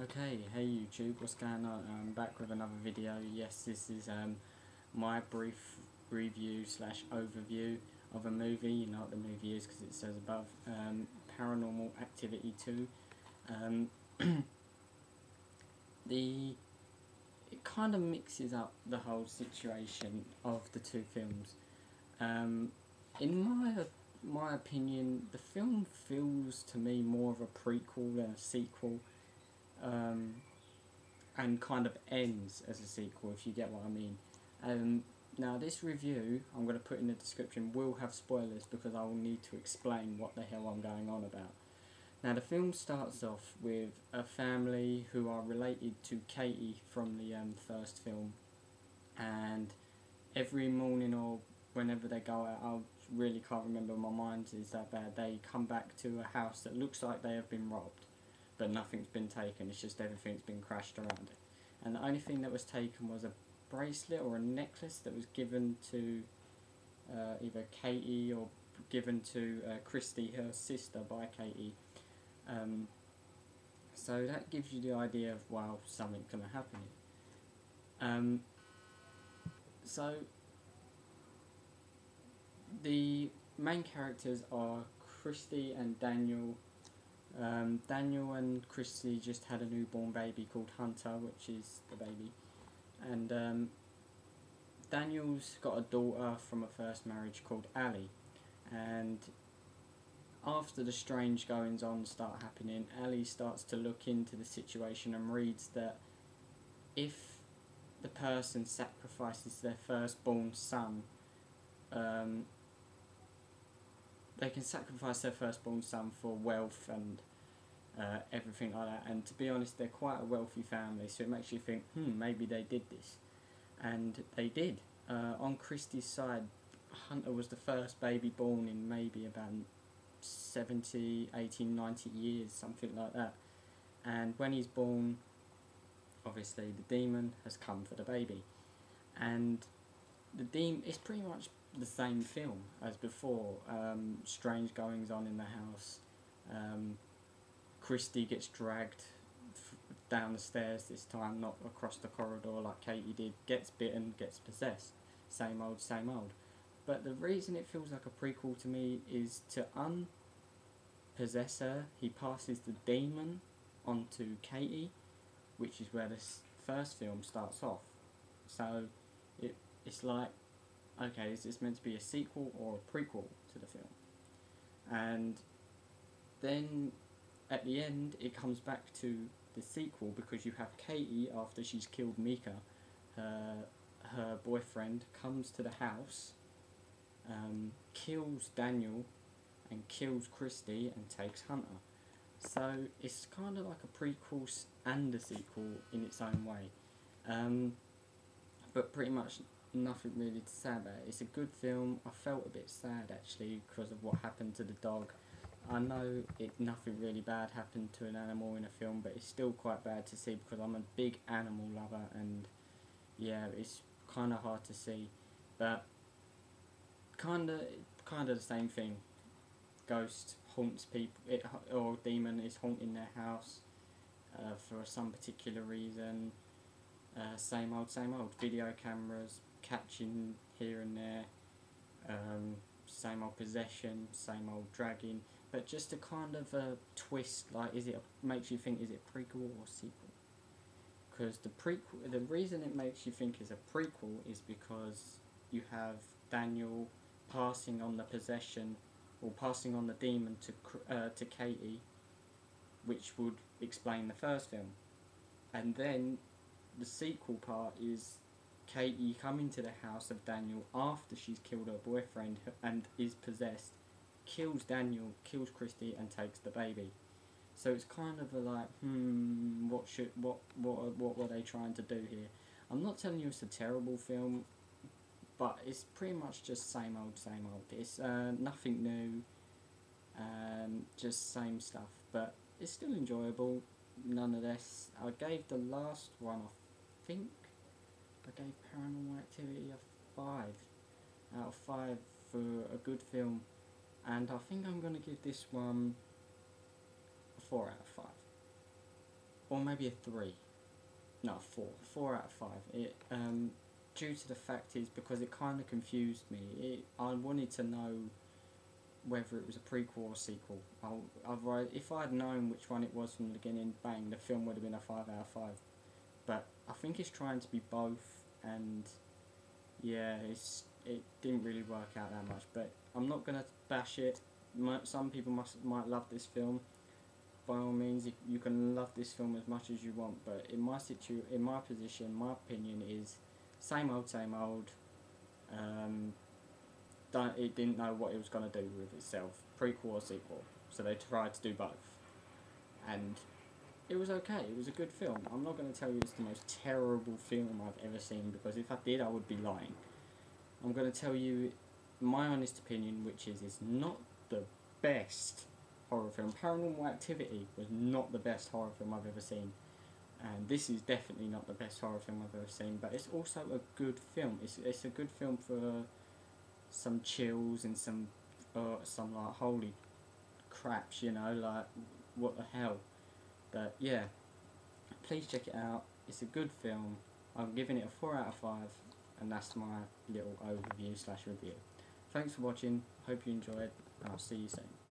Okay, hey YouTube, what's going on? I'm back with another video. Yes, this is my brief review slash overview of a movie. You know what the movie is because it says above. Paranormal Activity 2. Um, the It kind of mixes up the whole situation of the two films. Um, in my opinion, the film feels to me more of a prequel than a sequel. Um, and kind of ends as a sequel, if you get what I mean. Now, this review, I'm going to put in the description, will have spoilers because I will need to explain what the hell I'm going on about. Now, the film starts off with a family who are related to Katie from the first film, and every morning or whenever they go out, I really can't remember, my mind is that bad, they come back to a house that looks like they have been robbed, but nothing's been taken, it's just everything's been crashed around it. And the only thing that was taken was a bracelet or a necklace that was given to either Katie or given to Christy, her sister, by Katie. Um, so that gives you the idea of, wow, something's going to happen here. So the main characters are Christy and Daniel. Daniel and Christy just had a newborn baby called Hunter, which is the baby. And Daniel's got a daughter from a first marriage called Ali. And after the strange goings on start happening, Ali starts to look into the situation and reads that if the person sacrifices their firstborn son, they can sacrifice their firstborn son for wealth and everything like that. And to be honest, they're quite a wealthy family, so it makes you think, maybe they did this. And they did. On Christie's side, Hunter was the first baby born in maybe about 70, 80, 90 years, something like that. And when he's born, obviously the demon has come for the baby. And the demon is pretty much the same film as before. Strange goings on in the house. Christy gets dragged down the stairs this time, not across the corridor like Katie did, gets bitten, gets possessed. Same old, same old. But the reason it feels like a prequel to me is to unpossess her, he passes the demon onto Katie, which is where this first film starts off. So it's like, okay, is this meant to be a sequel or a prequel to the film? And then at the end it comes back to the sequel because you have Katie, after she's killed Mika, her boyfriend, comes to the house, kills Daniel and kills Christy and takes Hunter. So it's kind of like a prequel and a sequel in its own way. But pretty much nothing really to say about it. It's a good film. I felt a bit sad actually because of what happened to the dog. I know nothing really bad happened to an animal in a film, but it's still quite bad to see because I'm a big animal lover, and yeah, it's kind of hard to see. But kind of the same thing. Ghost haunts people, or demon is haunting their house for some particular reason. Same old, same old. Video cameras catching here and there. Same old possession, same old dragging. But just a kind of a twist, like makes you think, is it prequel or sequel? Because the reason it makes you think is a prequel is because you have Daniel passing on the possession, or passing on the demon to Katie, which would explain the first film. And then the sequel part is Katie coming to the house of Daniel after she's killed her boyfriend and is possessed, kills Daniel, kills Christy, and takes the baby. So it's kind of a like, what were they trying to do here? I'm not telling you it's a terrible film, but it's pretty much just same old, same old. It's nothing new, just same stuff. But it's still enjoyable, nonetheless. I gave the last one, I think, I gave Paranormal Activity a 5 out of 5 for a good film, and I think I'm going to give this one a 4 out of 5. or maybe a 3. No, 4. 4 out of 5. It due to the fact is because it kind of confused me. I wanted to know whether it was a prequel or sequel. If I had known which one it was from the beginning, bang, the film would have been a 5 out of 5. But I think it's trying to be both, and yeah, it didn't really work out that much. But I'm not gonna bash it. Some people might love this film. By all means, you can love this film as much as you want. But in my position, my opinion is same old, same old. It didn't know what it was going to do with itself, prequel or sequel, so they tried to do both, and it was okay. It was a good film. I'm not going to tell you it's the most terrible film I've ever seen, because if I did, I would be lying. I'm going to tell you my honest opinion, which is it's not the best horror film. Paranormal Activity was not the best horror film I've ever seen, and this is definitely not the best horror film I've ever seen, but it's also a good film. It's a good film for some chills and some like holy craps, you know, like what the hell. But yeah, please check it out. It's a good film. I'm giving it a 4 out of 5, and that's my little overview / review. Thanks for watching. Hope you enjoyed, and I'll see you soon.